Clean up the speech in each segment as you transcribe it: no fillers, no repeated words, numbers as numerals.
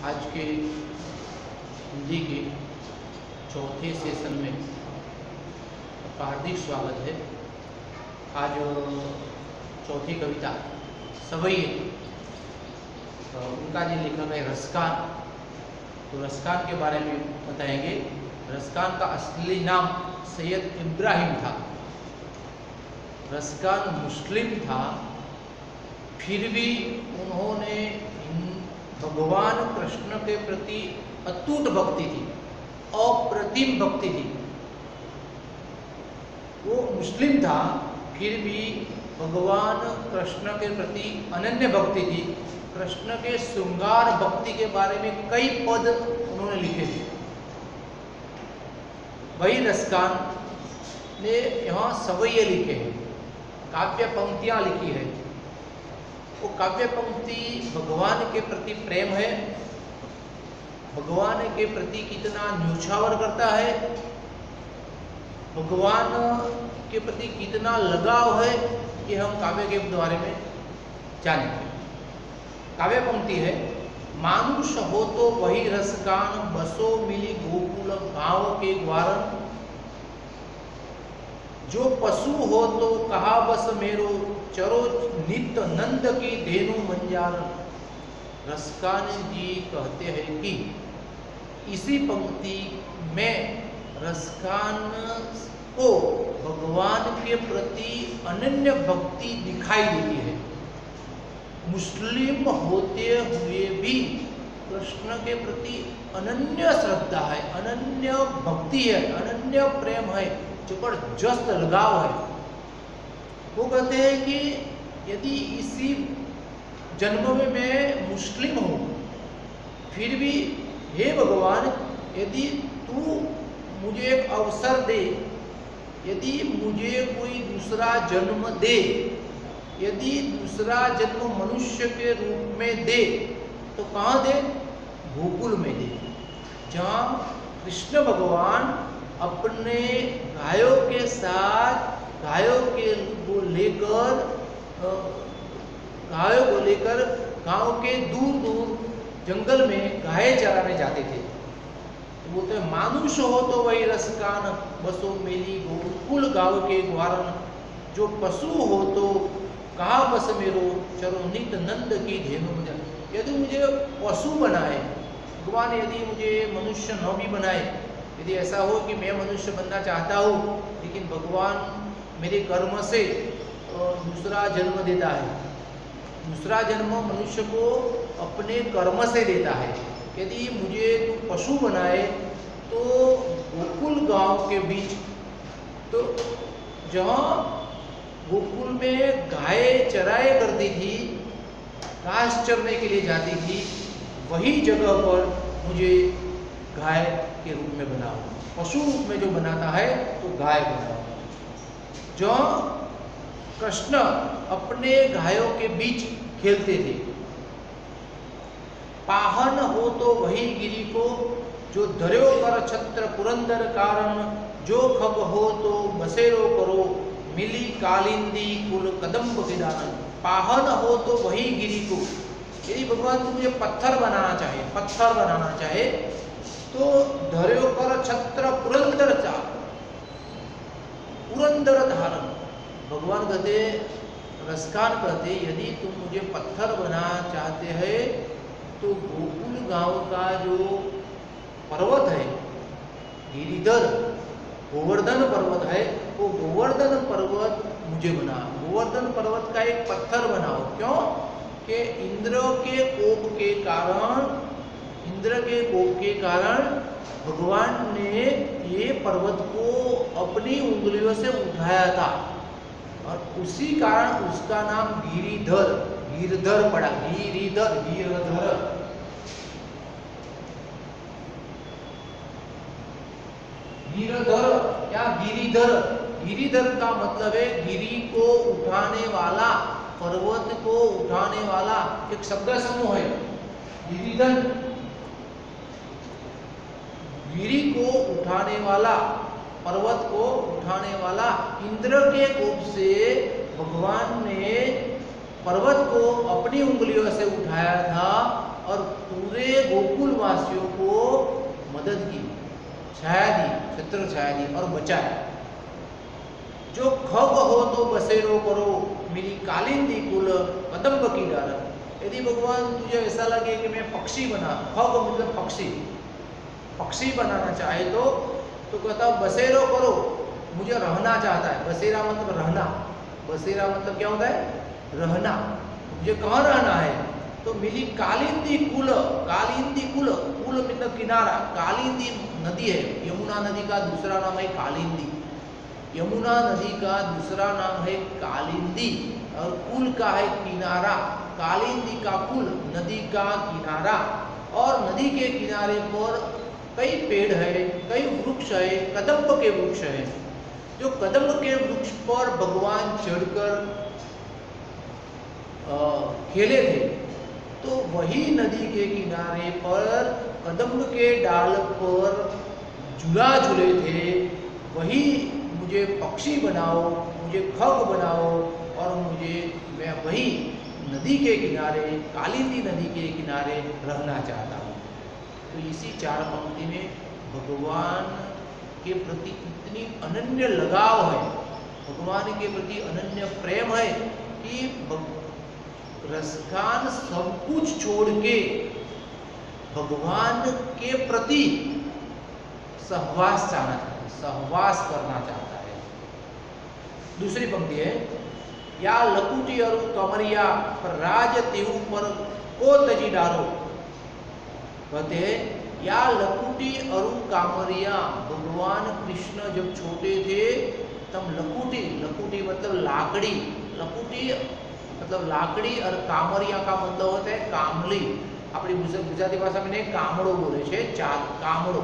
आज के हिंदी के चौथे सेशन में आपका हार्दिक स्वागत है। आज चौथी कविता सवैये, उनका जो लेखक है रसखान, तो रसखान के बारे में बताएंगे। रसखान का असली नाम सैयद इब्राहिम था। रसखान मुस्लिम था, फिर भी उन्होंने भगवान कृष्ण के प्रति अटूट भक्ति थी, अप्रतिम भक्ति थी। वो मुस्लिम था, फिर भी भगवान कृष्ण के प्रति अनन्य भक्ति थी। कृष्ण के श्रृंगार भक्ति के बारे में कई पद उन्होंने लिखे थे। वही रसखान ने यहाँ सवैये लिखे हैं, काव्य पंक्तियाँ लिखी है। वो काव्य पंक्ति भगवान के प्रति प्रेम है, भगवान के प्रति कितना न्योछावर करता है, भगवान के प्रति कितना लगाव है, ये हम काव्य के द्वारा में जानेंगे। काव्य पंक्ति है, मानुष हो तो वही रसखान, बसो मिली गोकुल गाँव के ग्वारन। जो पशु हो तो कहा बस मेरो, चरो नित्य नंद की धेनु मंजारन। रसखान जी कहते हैं कि इसी पंक्ति में रसखान को भगवान के प्रति अनन्य भक्ति दिखाई देती है। मुस्लिम होते हुए भी कृष्ण के प्रति अनन्य श्रद्धा है, अनन्य भक्ति है, अनन्य प्रेम है, जबरदस्त लगाव है। वो कहते हैं कि यदि इसी जन्म में मैं मुस्लिम हूँ, फिर भी हे भगवान, यदि तू मुझे एक अवसर दे, यदि मुझे कोई दूसरा जन्म दे, यदि दूसरा जन्म मनुष्य के रूप में दे, तो कहाँ दे? गोकुल में दे, जहाँ कृष्ण भगवान अपने गायों के साथ गायों को लेकर गांव के दूर दूर जंगल में गाय चराने जाते थे। तो बोलते हैं, मानुष हो तो वही रसखान, बसो मेली गोकुल गाँव के ग्वारन। जो पशु हो तो कहा बस मेरो, चरो नित नंद की धेनु मंजारन। यदि मुझे पशु बनाए भगवान, यदि मुझे मनुष्य न भी बनाए, यदि ऐसा हो कि मैं मनुष्य बनना चाहता हूँ, लेकिन भगवान मेरे कर्म से दूसरा जन्म देता है, दूसरा जन्म मनुष्य को अपने कर्म से देता है। यदि मुझे तू पशु बनाए तो गोकुल गांव के बीच, तो जहाँ गोकुल में गाय चराए करती थी, घास चरने के लिए जाती थी, वही जगह पर मुझे गाय के रूप में बनाओ। पशु रूप में जो बनाता है तो गाय बनाओ। जो कृष्ण अपने गायों के बीच खेलते थे। पाहन हो तो वही गिरी को, जो धर्यो कर छत्र पुरंदर कारण। जो खग हो तो बसेरो करो, मिली कालिंदी कुल कदम्ब विदान। पाहन हो तो वही गिरी को, यदि भगवान मुझे पत्थर बनाना चाहे तो धर्यो कर छत्र पुरंदर पुरंदर धारण। भगवान कहते, रसखान कहते, यदि तुम मुझे पत्थर बनाना चाहते हैं तो गोकुल गांव का जो पर्वत है, गिरिधर गोवर्धन पर्वत है, वो गोवर्धन पर्वत मुझे बनाओ। गोवर्धन पर्वत का एक पत्थर बनाओ। क्यों? कि इंद्र के कोप के कारण भगवान ने ये पर्वत को अपनी उंगलियों से उठाया था, और उसी कारण उसका नाम गिरधर पड़ा। गिरधर या गिरिधर का मतलब है गिरी को उठाने वाला, पर्वत को उठाने वाला। एक शब्द समूह है गिरिधर, गिरी को उठाने वाला, पर्वत को उठाने वाला। इंद्र के कोप से भगवान ने पर्वत को अपनी उंगलियों से उठाया था, और पूरे गोकुल वासियों को मदद की, छाया दी, छत्र छाया दी और बचाया। जो खग हो तो बसेरो करो, मेरी कालिंदी कुल कदम्ब की डाल। यदि भगवान तुझे ऐसा लगे कि मैं पक्षी बना, खग मतलब पक्षी, पक्षी बनाना चाहे तो कहता बसेरो करो, मुझे रहना चाहता है। बसेरा मतलब रहना, बसेरा मतलब क्या होता है? रहना। मुझे कहाँ रहना है? तो मिली कालिंदी कुल, कालिंदी कुल, कुल मतलब किनारा, कालिंदी नदी है, यमुना नदी का दूसरा नाम है कालिंदी। यमुना नदी का दूसरा नाम है कालिंदी और कुल का है किनारा। कालिंदी का कुल, नदी का किनारा, और नदी के किनारे पर कई पेड़ है, कई वृक्ष है, कदम्ब के वृक्ष है। जो कदम्ब के वृक्ष पर भगवान चढ़कर खेले थे, तो वही नदी के किनारे पर कदम्ब के डाल पर झूला झूले थे। वही मुझे पक्षी बनाओ, मुझे खग बनाओ और मैं वही नदी के किनारे, कालिंदी नदी के किनारे रहना चाहता हूँ। तो इसी 4 पंक्ति में भगवान के प्रति इतनी अनन्य लगाव है, भगवान के प्रति अनन्य प्रेम है कि रसखान सब कुछ छोड़ के भगवान के प्रति सहवास चाहना चाहता है, सहवास करना चाहता है। दूसरी पंक्ति है, या लकुटी और कमरिया पर राज तेहु पर को तजी डालो। कहते हैं या लकुटी और कामरिया, भगवान कृष्ण जब छोटे थे तब लकुटी, लकुटी मतलब लाकड़ी, लकुटी मतलब लाकड़ी और कामरिया का मतलब होता है कामली। अपनी गुजराती भाषा में कामड़ो बोले छे, कामड़ो।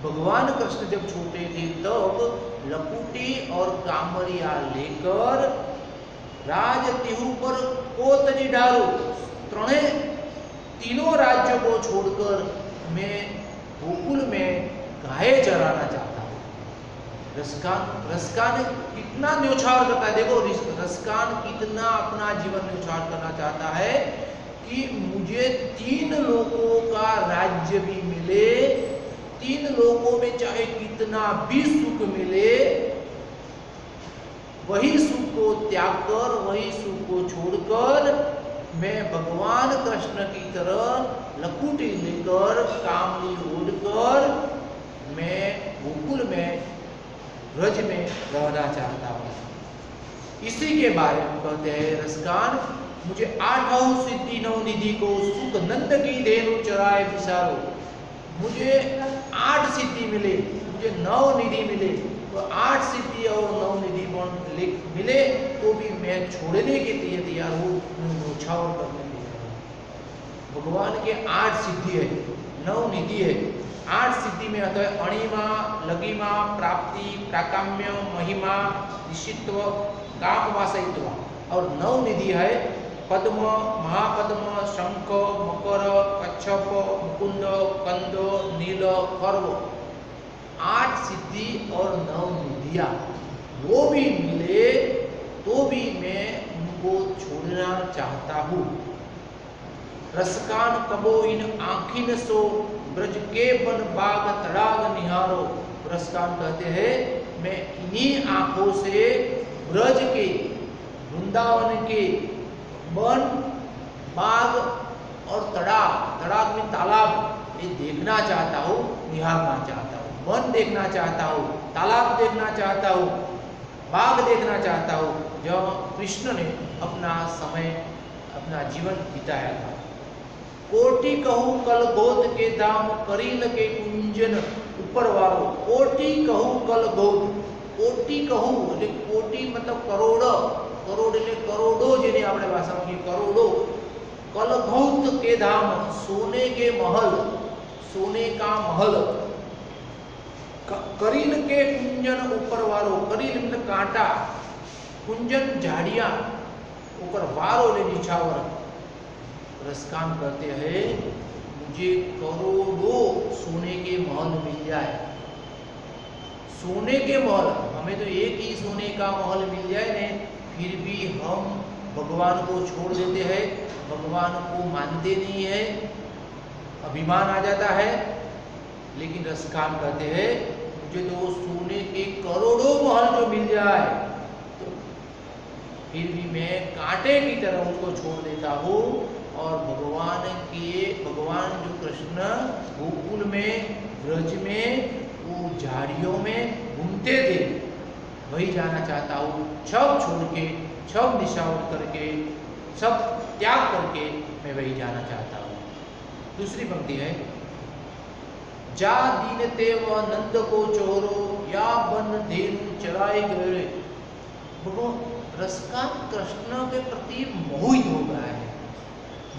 भगवान कृष्ण जब छोटे थे तब लकुटी और कामरिया लेकर राज तेहु पर कोतरी डालो, तीनों राज्यों को छोड़कर मैं गोकुल में गाय चराना चाहता हूँ। रसकान कितना न्योछावर करता है, देखो रसकान कितना अपना जीवन न्योछावर करना चाहता है कि मुझे 3 लोकों का राज्य भी मिले, 3 लोकों में चाहे कितना भी सुख मिले, वही सुख को त्याग कर, वही सुख को छोड़कर मैं भगवान कृष्ण की तरह लकुटी लेकर, कामली ओढ़कर मैं गोकुल में, ब्रज में रहना चाहता हूँ। इसी के बारे में कहते हैं रसकान, मुझे 8 सिद्धि 9 निधि को सुख नंद की धेनु चराए विसारो। मुझे 8 सिद्धि मिले, मुझे 9 निधि मिले, तो 8 सिद्धि और 9 निधि मिले तो भी मैं छोड़ने के लिए तैयार हूँ, न्योछावर करने के लिए। भगवान के 8 सिद्धि है, 9 निधि है। 8 सिद्धि में आता है अणिमा, लघिमा, प्राप्ति, प्राकाम्य, महिमा, ऋषित्व, काम वासयित्व। और 9 निधि है पद्म, महापद्म, शंख, मकर, कच्छप, मुकुंद, कंद, नील, खर्व। 8 सिद्धि और 9 निधियां वो भी मिले तो भी मैं उनको छोड़ना चाहता हूँ। रसकान कबो इन आँखिन सो ब्रज के बन बाग तड़ाग निहारो। रसकान कहते हैं मैं इन्हीं आंखों से ब्रज के, वृंदावन के वन, बाग और तड़ाग, तड़ाग में तालाब, ये देखना चाहता हूँ, निहारना चाहता हूँ। वन देखना चाहता हूँ, तालाब देखना चाहता हूँ, बाग देखना चाहता हूँ, जब कृष्ण ने अपना समय, अपना जीवन बिताया था। कोटि कहूँ कल गोद के दाम, करील के कुंजन ऊपर वालो। कोटि कहूँ कल गोद, कोटि कहूँ એટલે કોટી मतलब करोड़, करोड़ એટલે करोड़ो, જેને આપણે ભાષામાં કહીએ करोड़ो। कलघौत के धाम, सोने के महल, सोने का महल। करील के कुंजन ऊपर वालो, करील मतलब कांटा, कुंजन झाड़ियां, ऊपर वारो ले निछावर। रसकान कहते हैं मुझे करोड़ों सोने के महल मिल जाए। सोने के महल, हमें तो एक ही सोने का महल मिल जाए ने, फिर भी हम भगवान को छोड़ देते हैं, भगवान को मानते नहीं है अभिमान आ जाता है। लेकिन रसकान कहते हैं मुझे तो सोने के करोड़ों महल जो मिल जाए तो फिर भी मैं कांटे की तरह उसको छोड़ देता हूँ। और भगवान जो कृष्ण गोकुल में ब्रज में वो झाड़ियों में घूमते थे वही जाना चाहता हूँ। सब छोड़ के, सब निशावर करके, सब त्याग करके मैं वही जाना चाहता हूँ। दूसरी पंक्ति है, जा दीन ते व नंद को चोरो या बन धेनु चराई गए। रसकान कृष्ण के प्रति मोहित हो गया है,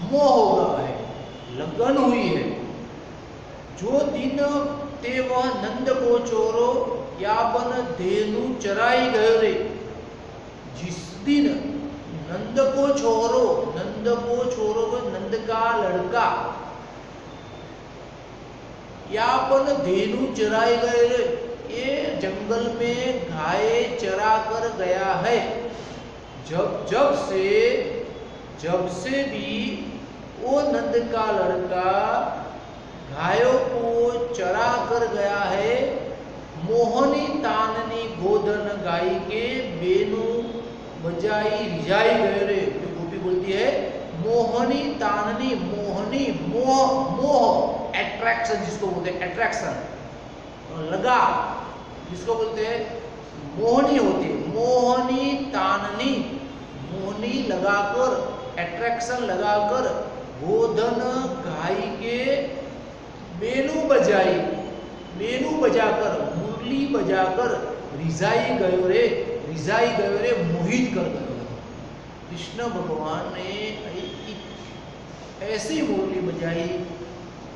मोह हो गया है, लगन हुई है। जो दिन ते वह नंद को चोरो या बन धेनु चराई गए रे। जिस दिन नंद को छोरो नंद का लड़का या बन धेनु चराई गए रे, ये जंगल में गाय चरा कर गया है। जब से भी वो नंद का लड़का गायों को चरा कर गया है, मोहनी ताननी गोधन गाय के बेनु बजाई रिझाई गए रे। जो गोपी बोलती है मोहनी ताननी, मोहनी मोह एट्रैक्शन जिसको बोलते हैं, एट्रैक्शन लगा जिसको बोलते हैं मोहनी होती है। मोहनी ताननी, मोहनी लगाकर, एट्रैक्शन लगाकर गोधन गाय के बेनु बजाकर, मुरली बजाकर रिझाई गयो रे, मोहित कर गयो। कृष्ण भगवान ने ऐसी मुरली बजाई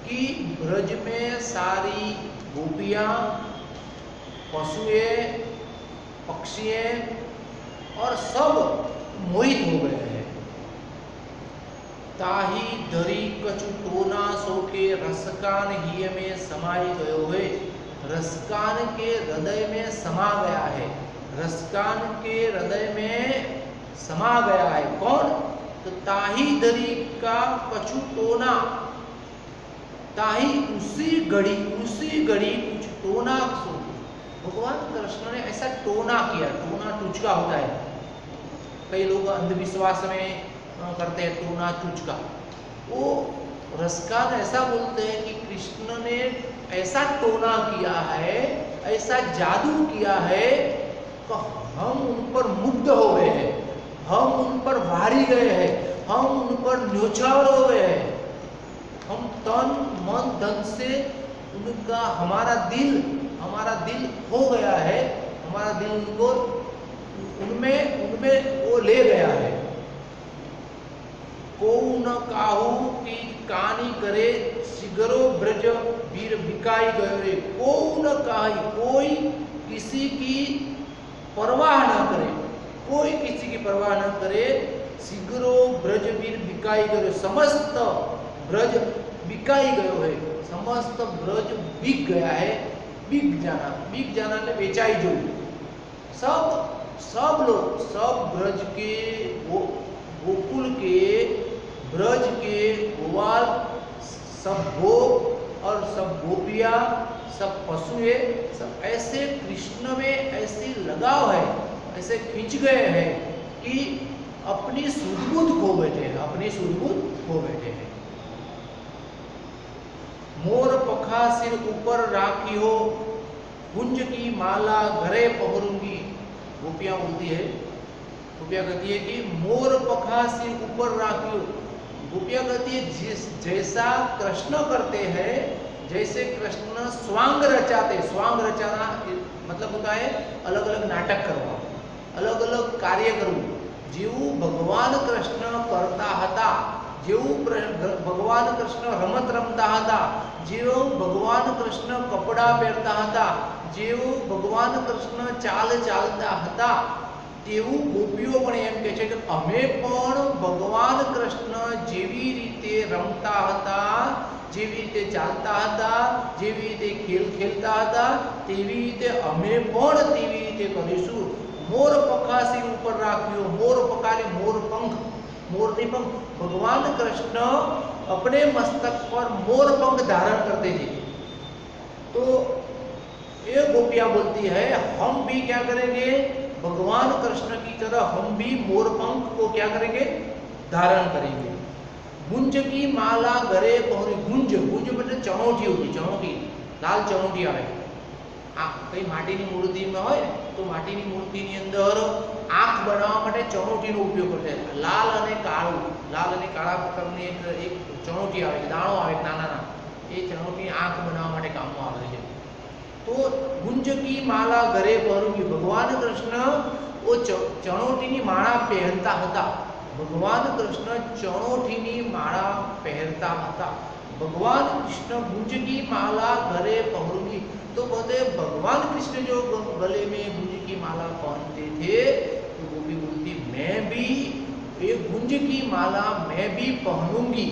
कि ब्रज में सारी गोपियां, पशुएं, पक्षियां और सब मोहित हो गए हैं। ताही धरी कछु टोना सोके रसकान हिय में समाई गयो है। रसकान के हृदय में समा गया है, रसकान के हृदय में समा गया है। कौन? तो ताही धरी का कछु टोना, ताही उसी घड़ी कुछ टोना। भगवान कृष्ण ने ऐसा टोना किया। टोना टुचका होता है, कई लोग अंधविश्वास में करते हैं टोना टुचका। वो रसकान ऐसा बोलते हैं कि कृष्ण ने ऐसा टोना किया है, ऐसा जादू किया है कि हम उन पर मुग्ध हो गए हैं, हम उन पर भारी गए हैं, हम उन पर न्योछावर हो गए हैं। हम तन मन धन से उनका हमारा दिल हो गया है, हमारा दिल उनको उनमें वो ले गया है। को न काहू की कहानी करे सिगरो ब्रज वीर बिकाई गयो रे। को न काई, कोई किसी की परवाह न करे, कोई किसी की परवाह न करे। सिगरो ब्रज वीर बिकाई गयो, समस्त ब्रज बिकाई गयो है, समस्त ब्रज बिक गया है। बिक जाना ने बेचाई जो सब लोग, सब ब्रज के गोकुल के, ब्रज के गोवाल, सब गोप और सब गोपियां, सब पशुए, सब ऐसे कृष्ण में ऐसी लगाव है, ऐसे खींच गए हैं कि अपनी सुध-बुध खो बैठे हैं। मोर पखा सिर ऊपर राखी हो, गुंज की माला घरे पहरूंगी। गोपियां बोलती है, गोपियां कहती है कि मोर पखा सिर ऊपर राखी हो। गोपियां कहती है जैसा कृष्ण करते हैं, जैसे कृष्ण स्वांग रचाते, स्वांग रचाना मतलब होता है अलग अलग नाटक करवा, अलग अलग कार्य करવું। જેવું ભગવાન કૃષ્ણ કરતા હતા, જેવું ભગવાન કૃષ્ણ રમત રમતા હતા, જેવું ભગવાન કૃષ્ણ કપડા પહેરતા હતા, જેવું ભગવાન કૃષ્ણ ચાલ ચાલતા હતા, તેવું ગોપીઓ પણ એમ કહે છે કે અમે પણ ભગવાન કૃષ્ણ જેવી રીતે રમતા હતા, જેવી રીતે ચાલતા હતા, જેવી રીતે ખેલ ખેલતા હતા, તેવી રીતે અમે પણ તેવી રીતે કરીશું। मोर पखा सिर ऊपर राख्यो, मोर पखाले मोर पंख, मोरनी पंख, भगवान कृष्ण अपने मस्तक पर मोर पंख धारण करते थे। तो ये गोपियां बोलती है हम भी क्या करेंगे, भगवान कृष्ण की तरह हम भी मोर पंख को क्या करेंगे, धारण करेंगे। गुंज की माला गरे पहुरी, गुंज गुंज मतलब चणोटी होती, चणोटी लाल चणोटी आवे। कई माटीनी मूर्तिમાં હોય તો માટીની મૂર્તિની અંદર આંખ બનાવવા માટે ચણોટીનો ઉપયોગ કરે છે। લાલ અને કાળા પ્રકારની એક ચણોટી આવે, દાણો આવે નાના, એ ચણોટી આંખ બનાવવા માટે કામમાં આવે છે। તો ગુંજ की माला गरे पहरूंगी, भगवान कृष्ण वो चणोटीनी माळा પહેરતા હતા। भगवान कृष्ण चणोटीनी माळा પહેરતા હતા। भगवान कृष्ण गुंज की माला गले पहरूंगी, तो बोलते भगवान कृष्ण जो गले में गुंज की माला पहनते थे, तो गोपी बोलती मैं भी ये गुंज की माला मैं भी पहनूंगी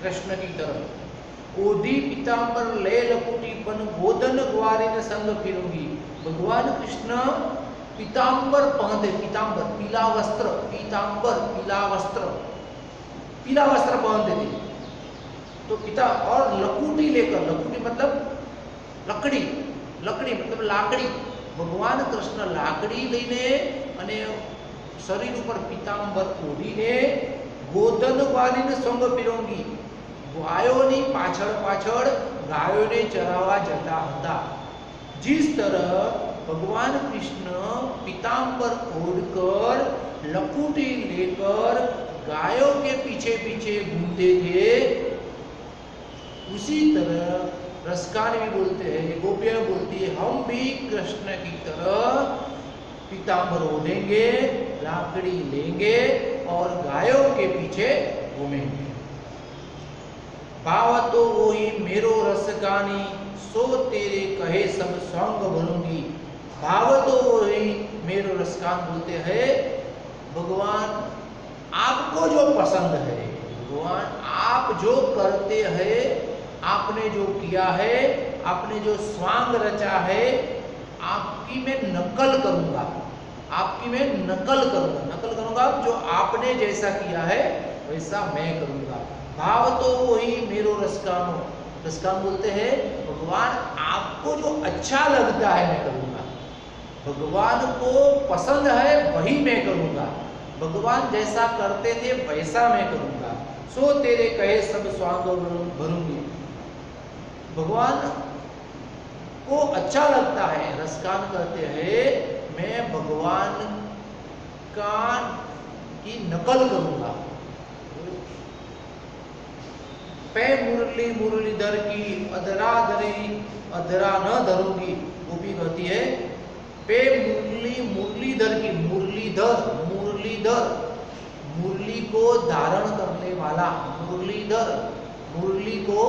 कृष्ण की तरह। ओढ़ी पीतांबर ले लकुटी पन गोदन ग्वारिन संग फिरूंगी। भगवान कृष्ण पीतांबर पहनते, पीतांबर पीला वस्त्र, पीतांबर पीला वस्त्र पहनते थे। तो पिता और लकुटी लेकर, लकुटी मतलब लकड़ी, लकड़ी मतलब लाकड़ी, भगवान कृष्ण लाकड़ी लईने अने शरीर पर पीतांबर ओढ़ीने गोदन ग्वारिन संग फिरूंगी, गायोनी पाछળ पाछળ गायोने चरावा जता હતા। जिस तरह भगवान कृष्ण पीतांबर ओढ़कर लकुटी लेकर गायों के पीछे पीछे घूमते थे, उसी तरह रसकान भी बोलते हैं, ये गोपियां बोलती है हम भी कृष्ण की तरह पीतांबर ओढ़ेंगे, लाकड़ी लेंगे और गायों के पीछे घूमेंगे। भाव तो वही मेरो रसगानी, सो तेरे कहे सब संग भरूंगी। भाव तो वही मेरो रसगान बोलते हैं भगवान आपको जो पसंद है, भगवान आप जो करते हैं, आपने जो किया है, आपने जो स्वांग रचा है, आपकी मैं नकल करूंगा, आपकी मैं नकल करूंगा, जो आपने जैसा किया है वैसा मैं करूंगा। भाव तो वही मेरो रसकानो, रसकान बोलते हैं भगवान आपको जो अच्छा लगता है मैं करूंगा, भगवान को पसंद है वही मैं करूंगा, भगवान जैसा करते थे वैसा मैं करूंगा। सो तेरे कहे सब स्वांग भरूंगी, भगवान को अच्छा लगता है, रसकान कहते हैं मैं भगवान का की नकल करूंगा। पे मुरली मुरलीधर की अधरा न धरूंगी, गोपी कहती है पे मुरली मुरलीधर की, मुरलीधर मुरली को धारण करने वाला, मुरलीधर मुरली को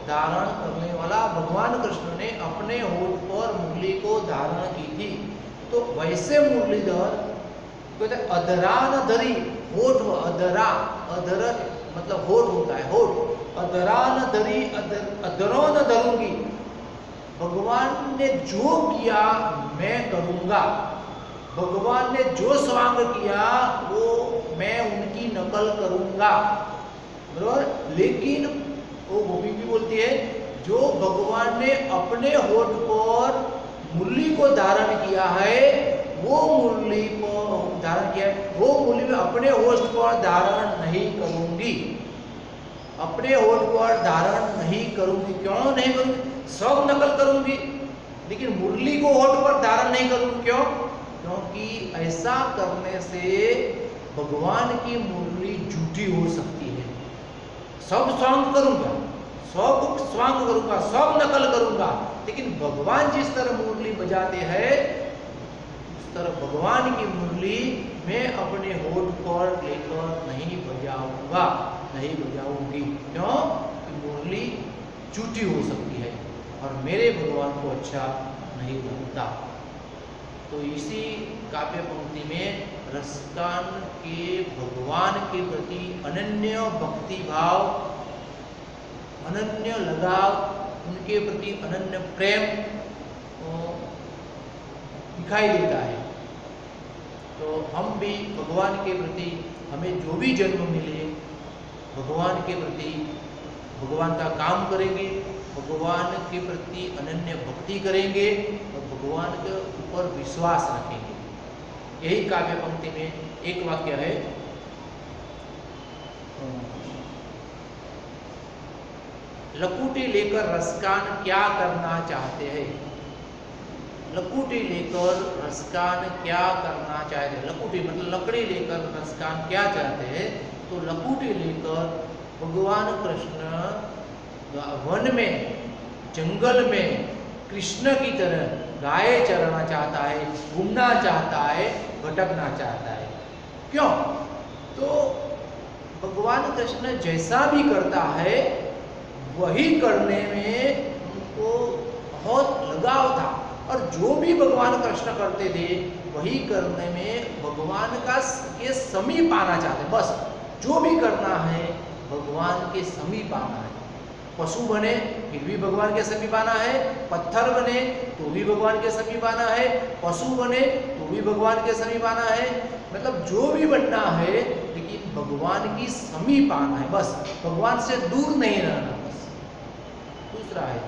धारण करने वाला, भगवान कृष्ण ने अपने होठ पर मुरली को धारण की थी। तो वैसे मुरलीधर कहते अधरा न धरी, होठ अधरा, अधर मतलब होठ होता है, होठ अधरा न धरी अधरों न धरूंगी, भगवान ने जो किया मैं करूंगा, भगवान ने जो स्वांग किया वो मैं उनकी नकल करूंगा, बराबर। लेकिन वो गोपी भी बोलती है जो भगवान ने अपने होठ पर मुरली को धारण किया है, वो मुरली को धारण किया है, वो मुरली में अपने होठ पर धारण नहीं करूंगी, अपने होठ पर धारण नहीं करूंगी। क्यों नहीं करूंगी? सब नकल करूंगी लेकिन मुरली को होठ पर धारण नहीं करूंगी। क्यों? क्योंकि ऐसा करने से भगवान की मुरली झूठी हो सकती है। सब स्वांग करूंगा, सब स्वांग करूंगा, सब नकल करूंगा, लेकिन भगवान जिस तरह मुरली बजाते हैं उस तरह भगवान की मुरली मैं अपने होठ पर लेकर नहीं बजाऊंगा, नहीं बजाऊंगी। क्यों? कि मुरली झूठी हो सकती है और मेरे भगवान को अच्छा नहीं लगता। तो इसी काव्य पंक्ति में रसकान के भगवान के प्रति अनन्य भक्ति भाव, अनन्य लगाव, उनके प्रति अनन्य प्रेम दिखाई देता है। तो हम भी भगवान के प्रति हमें जो भी जन्म मिले भगवान के प्रति भगवान का काम करेंगे, भगवान के प्रति अनन्य भक्ति करेंगे और भगवान के ऊपर विश्वास रखेंगे। यही काव्य पंक्ति में एक वाक्य है, लकुटी लेकर रसकान क्या करना चाहते हैं। लकुटी लेकर रसकान क्या करना चाहते हैं। लकुटी मतलब लकड़ी लेकर रसकान क्या चाहते हैं, तो लकुटी लेकर भगवान कृष्ण वन में जंगल में कृष्ण की तरह गाय चराना चाहता है, घूमना चाहता है, भटकना चाहता है। क्यों? तो भगवान कृष्ण जैसा भी करता है वही करने में उनको बहुत लगाव था, और जो भी भगवान कृष्ण करते थे वही करने में भगवान का के समीप आना चाहते। बस जो भी करना है भगवान के समीप आना है। पशु बने फिर भी भगवान के समीप आना है, पत्थर बने तो भी भगवान के समीप आना है, पशु बने तो भी भगवान के समीप आना है। मतलब जो भी बनना है लेकिन भगवान की समीप आना है, बस भगवान से दूर नहीं रहना। बस दूसरा है,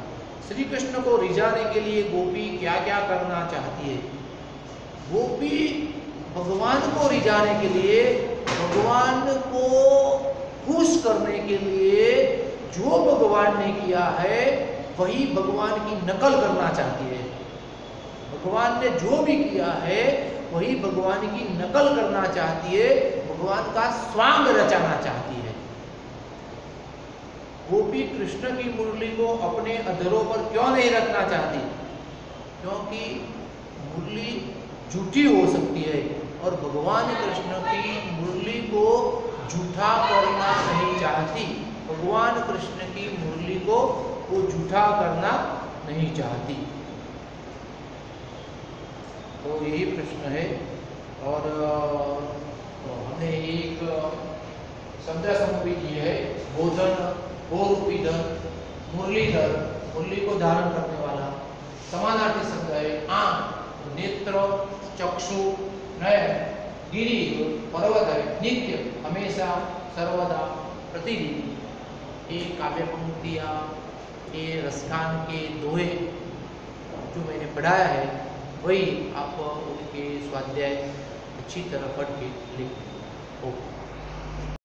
श्री कृष्ण को रिझाने के लिए गोपी क्या क्या करना चाहती है। गोपी भगवान को रिझाने के लिए, भगवान को खुश करने के लिए जो भगवान ने किया है वही भगवान की नकल करना चाहती है। भगवान ने जो भी किया है वही भगवान की नकल करना चाहती है, भगवान का स्वांग रचाना चाहती है। गोपी कृष्ण की मुरली को अपने अधरों पर क्यों नहीं रखना चाहती? क्योंकि मुरली झूठी हो सकती है और भगवान कृष्ण की मुरली को झूठा करना नहीं चाहती। भगवान कृष्ण की मुरली को वो झूठा करना नहीं चाहती। तो यही प्रश्न है। और हमने एक शब्द समूह भी दिए है, गोधन, गोरूपी धन, मुरलीधर, मुरली को धारण करने वाला। समानार्थी शब्द है आंख, नेत्र, चक्षु, नयन, गिरि, पर्वत है, नित्य, हमेशा, सर्वदा, प्रतिदिन। ये काव्य पंक्तियाँ, ये रसखान के दोहे जो मैंने पढ़ाया है वही आप उनके स्वाध्याय अच्छी तरह पढ़ के लिख। ओके।